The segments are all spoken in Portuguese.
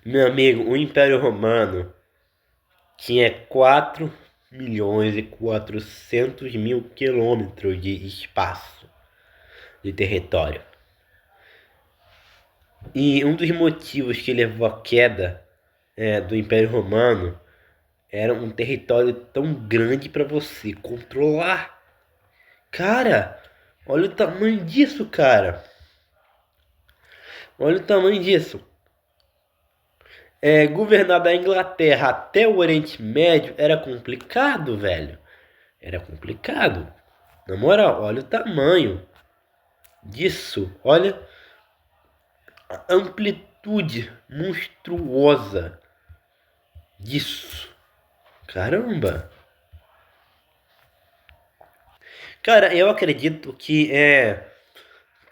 Meu amigo, o Império Romano tinha 4.400.000 quilômetros de espaço, de território. E um dos motivos que levou à queda do Império Romano era um território tão grande para você controlar. Cara, olha o tamanho disso, cara. Olha o tamanho disso. Governar da Inglaterra até o Oriente Médio era complicado, velho. Era complicado. Na moral, olha o tamanho disso. Olha a amplitude monstruosa disso. Caramba. Cara, eu acredito que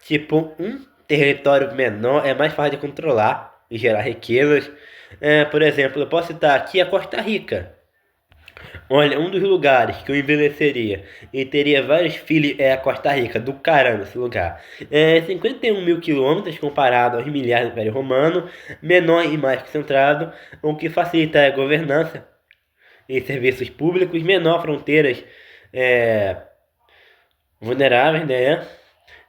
tipo um território menor é mais fácil de controlar e gerar riquezas. Por exemplo, eu posso citar aqui a Costa Rica. Olha, um dos lugares que eu envelheceria e teria vários filhos é a Costa Rica, do caramba esse lugar. 51.000 quilômetros comparado aos milhares do Império Romano, menor e mais concentrado, o que facilita a governança e serviços públicos, menor fronteiras é, vulneráveis, né?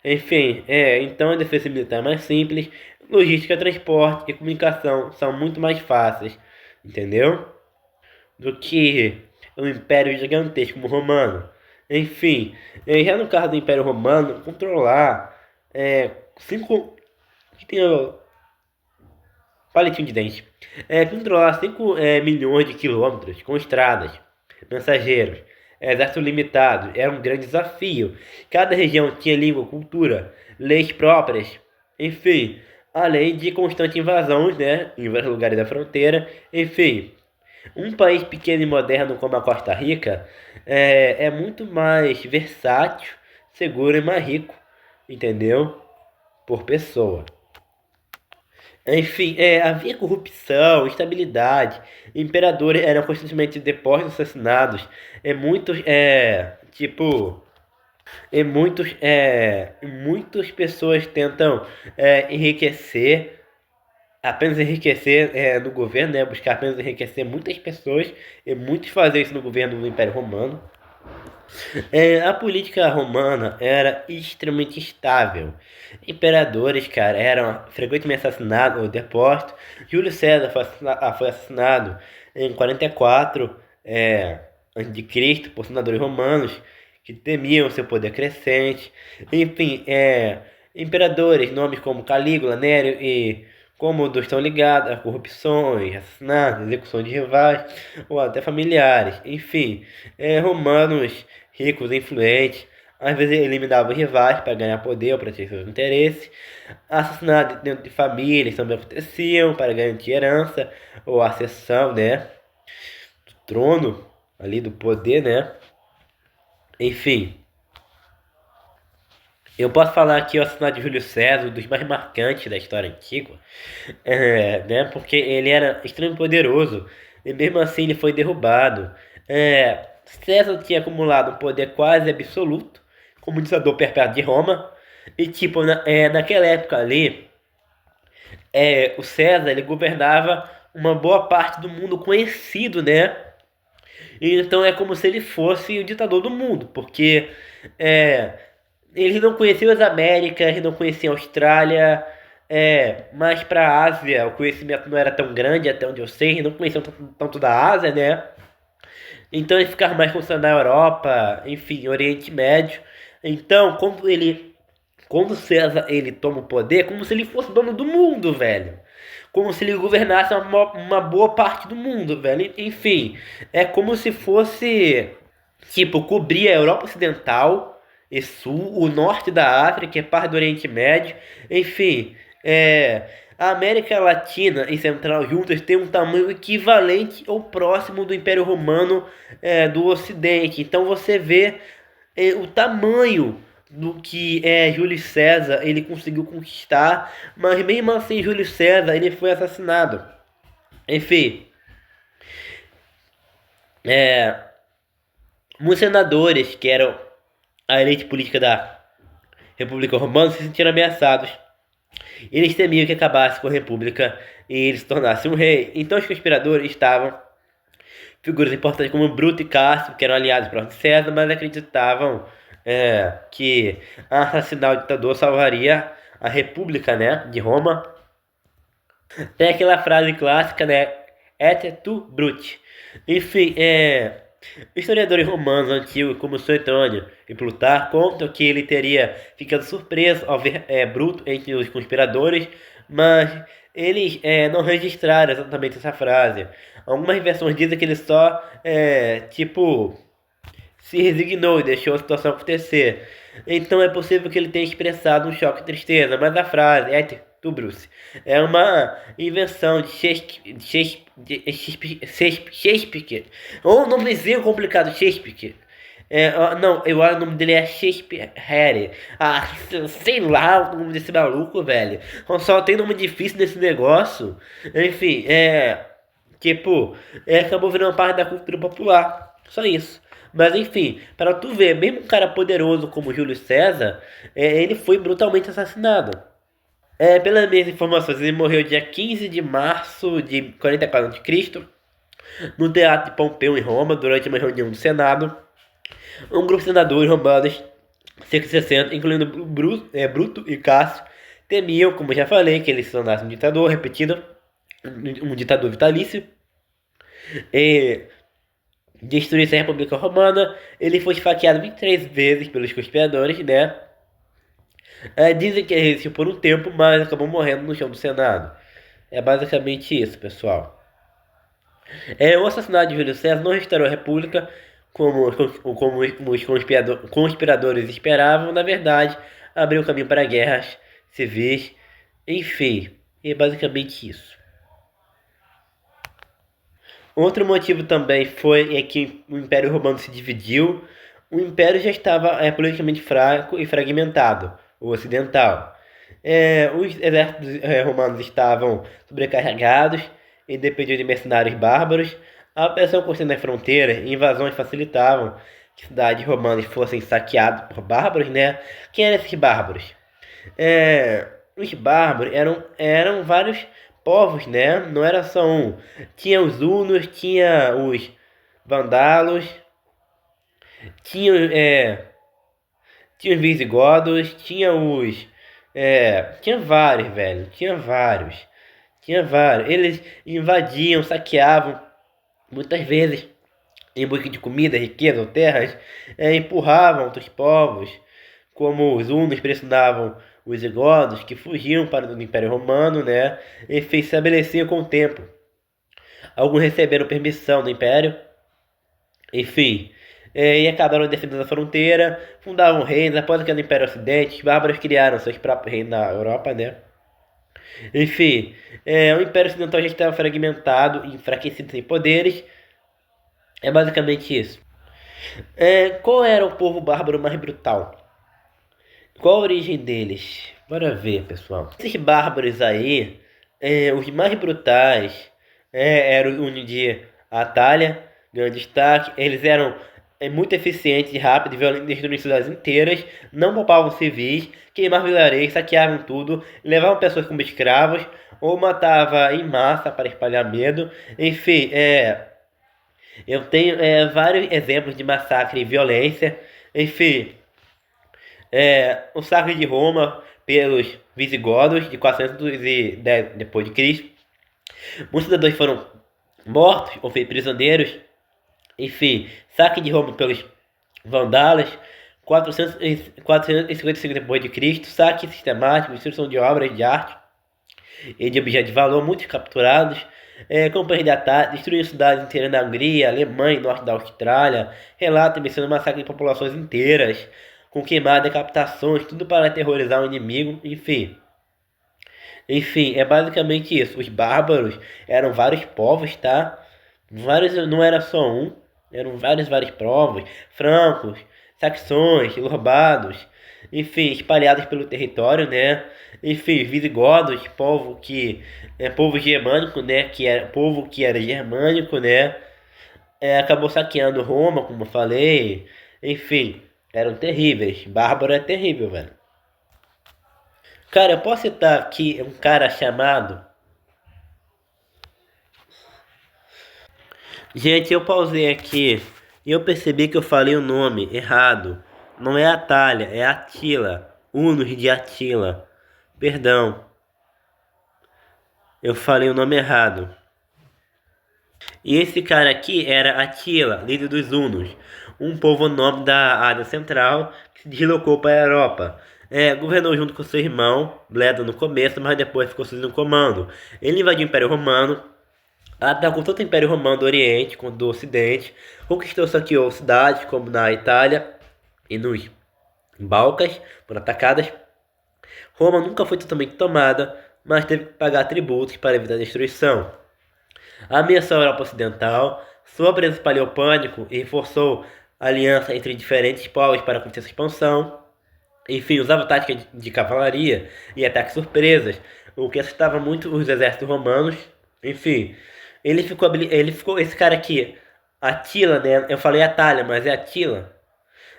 Enfim, então a defesa militar é mais simples, logística, transporte e comunicação são muito mais fáceis, entendeu? Do que o Império Gigantesco Romano. Enfim, já no caso do Império Romano, controlar cinco. Que tem o palitinho de dente. Controlar 5 milhões de quilômetros com estradas, mensageiros, exército limitado era um grande desafio. Cada região tinha língua, cultura, leis próprias, enfim, além de constante invasões, né, em vários lugares da fronteira, enfim. Um país pequeno e moderno como a Costa Rica é muito mais versátil, seguro e mais rico, entendeu? Por pessoa. Enfim, havia corrupção, instabilidade, imperadores eram constantemente depostos e assassinados, muitos, muitas pessoas tentam enriquecer, apenas enriquecer no governo, né? Buscar apenas enriquecer muitas pessoas e muitos fazer isso no governo do Império Romano. A política romana era extremamente instável. Imperadores, cara, eram frequentemente assassinados ou depostos. Júlio César foi assassinado em 44 antes de Cristo por senadores romanos que temiam seu poder crescente. Enfim, imperadores, nomes como Calígula, Nério e Cômodo estão ligados a corrupções, assassinatos, execuções de rivais ou até familiares. Enfim, romanos ricos e influentes, às vezes eliminavam rivais para ganhar poder ou proteger seus interesses. Assassinatos dentro de famílias também aconteciam para garantir herança ou acessão, né, do trono, ali do poder, né? Enfim, eu posso falar aqui o assassinato de Júlio César, um dos mais marcantes da história antiga, né? Porque ele era extremamente poderoso e mesmo assim ele foi derrubado. César tinha acumulado um poder quase absoluto como ditador perpétuo de Roma e tipo naquela época ali, o César ele governava uma boa parte do mundo conhecido, né? E então é como se ele fosse o ditador do mundo, porque é, eles não conheciam as Américas, eles não conheciam a Austrália, mas para a Ásia o conhecimento não era tão grande, até onde eu sei, eles não conheciam tanto da Ásia, né? Então eles ficavam mais concentrados na Europa, enfim, Oriente Médio. Então, quando César ele toma o poder, é como se ele fosse dono do mundo, velho. Como se ele governasse uma boa parte do mundo, velho. Enfim, é como se fosse, tipo, cobrir a Europa Ocidental e Sul, o norte da África, que é parte do Oriente Médio. Enfim, a América Latina e Central juntas têm um tamanho equivalente ou próximo do Império Romano do Ocidente. Então você vê o tamanho do que Júlio César ele conseguiu conquistar, mas mesmo assim Júlio César ele foi assassinado. Enfim, muitos senadores que eram a elite política da República Romana se sentiram ameaçados Eles temiam que acabasse com a república e ele se tornasse um rei. Então os conspiradores estavam figuras importantes como Bruto e Cássio, que eram aliados próximos de César, mas acreditavam que assassinar o ditador salvaria a República, né, de Roma. Tem aquela frase clássica, né, et tu, Brute. Enfim, historiadores romanos antigos como Suetônio e Plutarco contam que ele teria ficado surpreso ao ver Bruto entre os conspiradores, mas eles não registraram exatamente essa frase. Algumas versões dizem que ele só, tipo, se resignou e deixou a situação acontecer. Então é possível que ele tenha expressado um choque de tristeza, mas a frase tu, Bruce, é uma invenção de Shakespeare. Ou um nomezinho complicado, Shakespeare. Não, eu acho que o nome dele é Shakespeare. Ah, sei lá o nome desse maluco, velho. Só tem nome difícil nesse negócio. Enfim, tipo, acabou virando parte da cultura popular. Só isso. Mas enfim, para tu ver, mesmo um cara poderoso como Júlio César, ele foi brutalmente assassinado. Pelas minhas informações, ele morreu dia 15 de março de 44 a.C., no Teatro de Pompeu, em Roma, durante uma reunião do Senado. Um grupo de senadores romanos, cerca de 60, incluindo Bruto e Cássio, temiam, como já falei, que ele se tornasse um ditador, repetindo, um ditador vitalício, e destruísse a República Romana. Ele foi esfaqueado 23 vezes pelos conspiradores, né? Dizem que ele resistiu por um tempo, mas acabou morrendo no chão do Senado. É basicamente isso, pessoal. O assassinato de Júlio César não restaurou a República como os conspiradores esperavam. Na verdade, abriu caminho para guerras civis. Enfim, é basicamente isso. Outro motivo também foi que o Império Romano se dividiu. O Império já estava politicamente fraco e fragmentado, o ocidental. Os exércitos romanos estavam sobrecarregados e dependiam de mercenários bárbaros. A opressão constante nas fronteiras e invasões facilitavam que cidades romanas fossem saqueadas por bárbaros, né? Quem eram esses bárbaros? Os bárbaros eram vários povos, né? Não era só um. Tinha os hunos, tinha os vandalos, tinha, tinha os visigodos, tinha os. Tinha vários, velho. Tinha vários. Tinha vários. Eles invadiam, saqueavam, muitas vezes em busca de comida, riqueza ou terras, empurravam outros povos, como os hunos pressionavam os visigodos, que fugiam para o Império Romano, né? E se estabeleciam com o tempo. Alguns receberam permissão do Império, enfim, e acabaram defendendo a fronteira, fundavam reinos. Após a queda do Império Ocidente, os bárbaros criaram seus próprios reinos na Europa, né? Enfim, o Império Ocidental já estava fragmentado e enfraquecido sem poderes. É basicamente isso. Qual era o povo bárbaro mais brutal? Qual a origem deles? Bora ver, pessoal. Esses bárbaros aí, os mais brutais, eram o de Atalha, grande destaque. Eles eram muito eficientes, rápidos, violentos, destruindo cidades inteiras, não poupavam civis, queimavam vilarejos, saqueavam tudo, levavam pessoas como escravos, ou matava em massa para espalhar medo. Enfim, eu tenho vários exemplos de massacre e violência. Enfim, o saque de Roma pelos visigodos de 410 depois de Cristo. Muitos cidadãos foram mortos ou feitos prisioneiros. Enfim, saque de Roma pelos vandalos. 455 depois de Cristo, saque sistemático, destruição de obras de arte e de objetos de valor, muitos capturados. Companhia de ataque, destruiu cidades inteiras na Hungria, Alemanha e norte da Austrália. Relato mencionando massacre de populações inteiras, com queimadas, decapitações, tudo para aterrorizar o inimigo, enfim. Enfim, é basicamente isso. Os bárbaros eram vários povos, tá? Vários, não era só um, eram vários povos, francos, saxões, lombardos, enfim, espalhados pelo território, né? Enfim, visigodos, povo germânico, né? Povo que era germânico, né? Acabou saqueando Roma, como eu falei. Enfim, eram terríveis. Bárbaro é terrível, velho. Cara, eu posso citar aqui um cara chamado. Gente, eu pausei aqui e eu percebi que eu falei o nome errado. Não é Atalha, é Atila. Hunos de Atila. Perdão, eu falei o nome errado. E esse cara aqui era Atila, líder dos Hunos, um povo nome da Ásia Central que se deslocou para a Europa. Governou junto com seu irmão, Bledo no começo, mas depois ficou sozinho no comando. Ele invadiu o Império Romano, atacou todo o Império Romano do Oriente quanto do Ocidente, conquistou e saqueou cidades como na Itália e nos Balcãs, foram atacadas. Roma nunca foi totalmente tomada, mas teve que pagar tributos para evitar a destruição. Ameaçou a Europa Ocidental, sua presença espalhou pânico e reforçou a aliança entre diferentes povos para conter sua expansão. Enfim, usava táticas de cavalaria e ataques surpresas, o que assustava muito os exércitos romanos. Enfim, esse cara aqui, Atila, né? Eu falei Atalha, mas é Atila.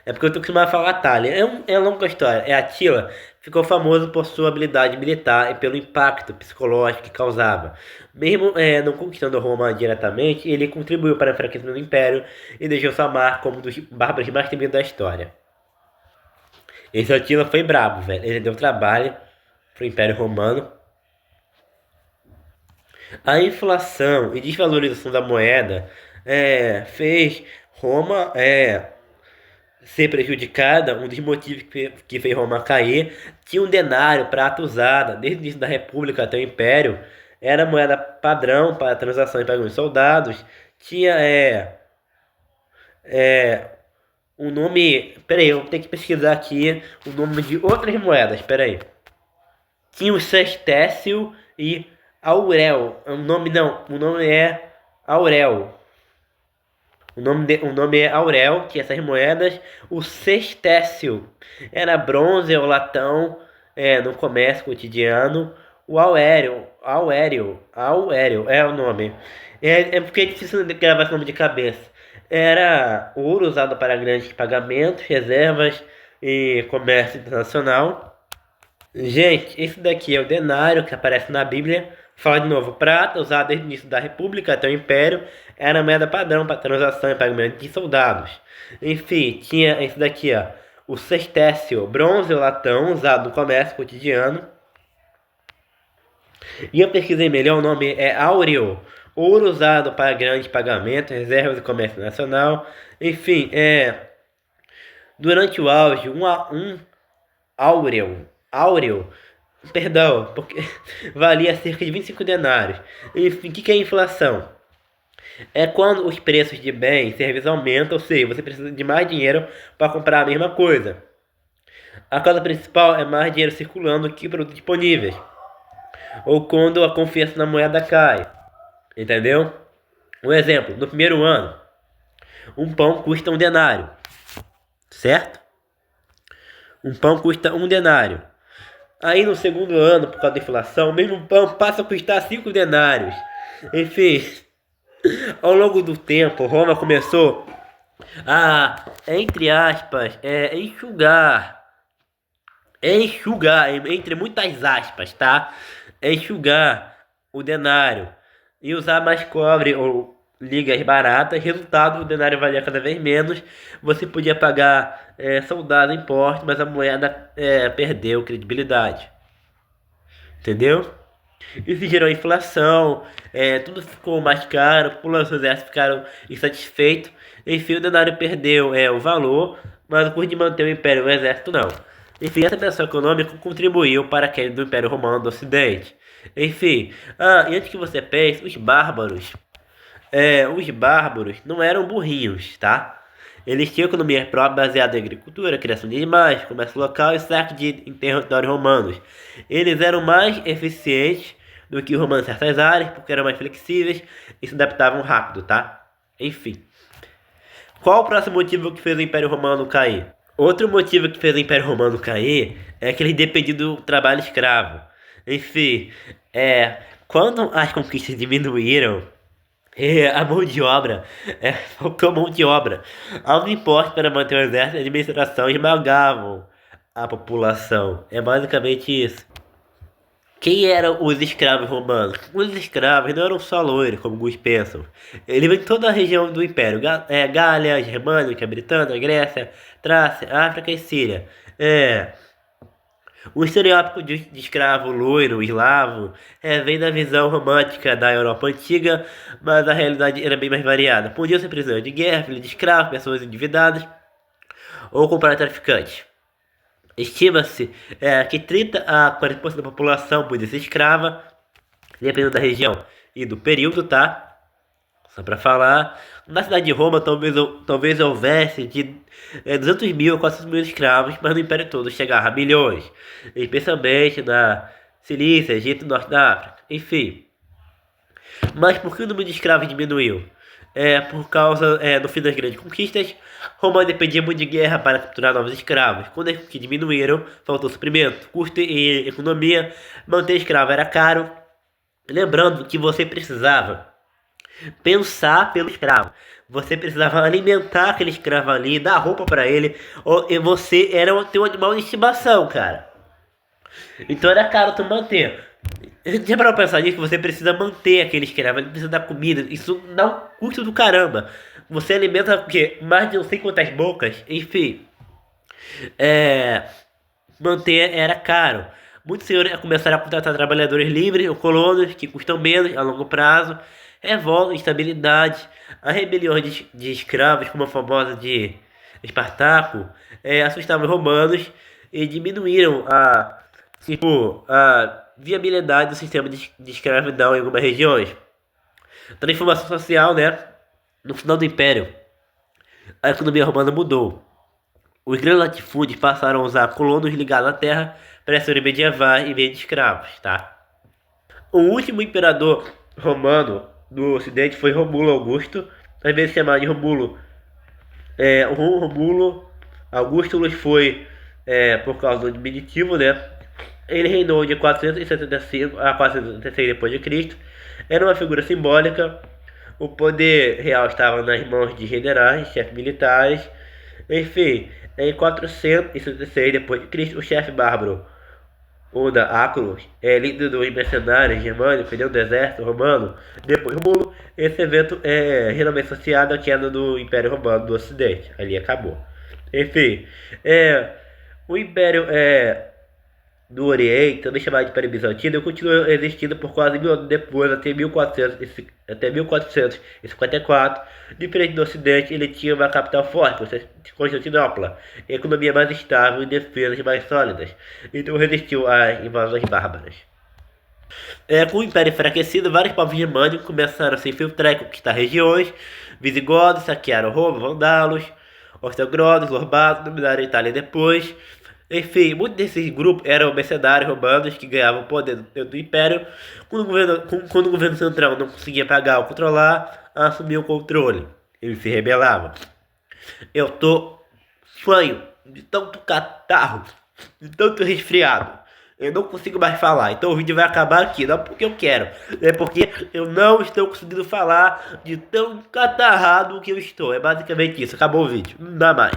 É porque eu tô acostumado a falar Atalha. É uma longa história. É Atila. Ficou famoso por sua habilidade militar e pelo impacto psicológico que causava. Mesmo não conquistando Roma diretamente, ele contribuiu para o enfraquecimento do Império e deixou sua marca como um dos bárbaros mais temidos da história. Esse Atila foi brabo, velho. Ele deu trabalho pro Império Romano. A inflação e desvalorização da moeda fez Roma ser prejudicada. Um dos motivos que fez Roma cair, tinha um denário, prata usada, desde o início da República até o Império, era moeda padrão para transações para os soldados, tinha o nome, peraí, eu vou ter que pesquisar aqui o nome de outras moedas, peraí. Tinha o sestécio e Aurel, o nome é Aurel. O nome é Aurel, que essas moedas, o sestécio era bronze ou latão no comércio cotidiano. O aurério é o nome. Porque é difícil de gravar esse nome de cabeça. Era ouro usado para grandes pagamentos, reservas e comércio internacional. Gente, esse daqui é o denário que aparece na Bíblia. Fala de novo, prata, usado desde o início da República até o Império, era a moeda padrão para transação e pagamento de soldados. Enfim, tinha esse daqui, ó, o sestécio, bronze ou latão, usado no comércio cotidiano. E eu pesquisei melhor, o nome é áureo, ouro usado para grandes pagamentos, reservas e comércio nacional. Enfim, durante o auge, um áureo, perdão, porque valia cerca de 25 denários. Enfim, o que é inflação? É quando os preços de bens e serviços aumentam, ou seja, você precisa de mais dinheiro para comprar a mesma coisa. A causa principal é mais dinheiro circulando que produtos disponíveis. Ou quando a confiança na moeda cai. Entendeu? Um exemplo, no primeiro ano, um pão custa um denário. Certo? Um pão custa um denário. Aí no segundo ano, por causa da inflação, o mesmo pão passa a custar 5 denários. Enfim, ao longo do tempo, Roma começou a, entre aspas, enxugar, entre muitas aspas, tá? Enxugar o denário e usar mais cobre ou ligas baratas. Resultado, o denário valia cada vez menos. Você podia pagar soldado imposto, mas a moeda perdeu credibilidade. Entendeu? Isso gerou inflação, tudo ficou mais caro, a população do exército ficaram insatisfeitos. Enfim, o denário perdeu o valor, mas o custo de manter o império e o exército não. Enfim, essa tensão econômica contribuiu para a queda do Império Romano do Ocidente. Enfim, e antes que você pense, os bárbaros não eram burrinhos, tá? Eles tinham economia própria baseada em agricultura, criação de animais, comércio local e saque em territórios romanos. Eles eram mais eficientes do que os romanos em certas áreas, porque eram mais flexíveis e se adaptavam rápido, tá? Enfim. Qual o próximo motivo que fez o Império Romano cair? Outro motivo que fez o Império Romano cair é que eles dependiam do trabalho escravo. Enfim, quando as conquistas diminuíram, a mão de obra, faltou mão de obra. Altos impostos para manter o exército e a administração esmagavam a população. É basicamente isso. Quem eram os escravos romanos? Os escravos não eram só loiros, como alguns pensam. Eles vêm de toda a região do Império. Gália, Germânica, Britânia, Grécia, Trácia, África e Síria. O estereótipo de escravo loiro, eslavo, vem da visão romântica da Europa antiga, mas a realidade era bem mais variada. Podiam ser prisioneiros de guerra, filhos de escravos, pessoas endividadas ou comprar traficantes. Estima-se que 30 a 40% da população podia ser escrava, dependendo da região e do período, tá? Só para falar, na cidade de Roma talvez houvesse de 200 mil a 400 mil escravos, mas no Império todo chegava a milhões, especialmente na Cilícia, Egito e Norte da África. Enfim, mas por que o número de escravos diminuiu? Por causa do fim das grandes conquistas, Roma dependia muito de guerra para capturar novos escravos. Quando as que diminuíram, faltou suprimento, custo e economia. Manter escravo era caro. Lembrando que você precisava pensar pelo escravo. Você precisava alimentar aquele escravo ali, dar roupa para ele, e você era um animal de estimação, cara. Então era caro tu manter. Já para pensar nisso, que você precisa manter aquele escravo, ele precisa dar comida, isso dá um custo do caramba. Você alimenta o quê? Mais de não sei quantas bocas, enfim. Manter era caro. Muitos senhores começaram a contratar trabalhadores livres ou colonos que custam menos a longo prazo. Revolta, instabilidade, a rebelião de escravos, como a famosa de Espartaco, assustavam os romanos e diminuíram a viabilidade do sistema de escravidão em algumas regiões. Transformação social, né? No final do Império, a economia romana mudou. Os grandes latifúndios passaram a usar colonos ligados à terra para serem medievais em vez de escravos, tá? O último imperador romano do Ocidente foi Romulo Augusto, às vezes chamado de Romulo. O Romulo Augustulus foi por causa do diminutivo, né? Ele reinou de 475 a 436 depois de Cristo. Era uma figura simbólica. O poder real estava nas mãos de generais, chefes militares. Enfim, em 466 depois de Cristo, o chefe bárbaro Oda Acrus, líder dos mercenários germânicos, perdeu do exército romano. Depois Romulo, esse evento é geralmente associado à queda do Império Romano do Ocidente. Ali acabou. Enfim, o Império do Oriente, também chamado de Império Bizantino, continuou existindo por quase 1000 anos depois, até 1454. Diferente do Ocidente, ele tinha uma capital forte, Constantinopla, economia mais estável e defesas mais sólidas, então resistiu às invasões bárbaras. Com o Império enfraquecido, vários povos germânicos começaram a se infiltrar e conquistar regiões. Visigodos saquearam Roma, Vandalos, ostrogodos, lombardos, dominaram a Itália depois. Enfim, muitos desses grupos eram mercenários romanos que ganhavam poder dentro do Império. Quando o governo central não conseguia pagar ou controlar, assumiu o controle. Eles se rebelavam. Eu tô fanho de tanto catarro, de tanto resfriado. Eu não consigo mais falar, então o vídeo vai acabar aqui, não porque eu quero, é porque eu não estou conseguindo falar de tão catarrado que eu estou. É basicamente isso, acabou o vídeo, não dá mais.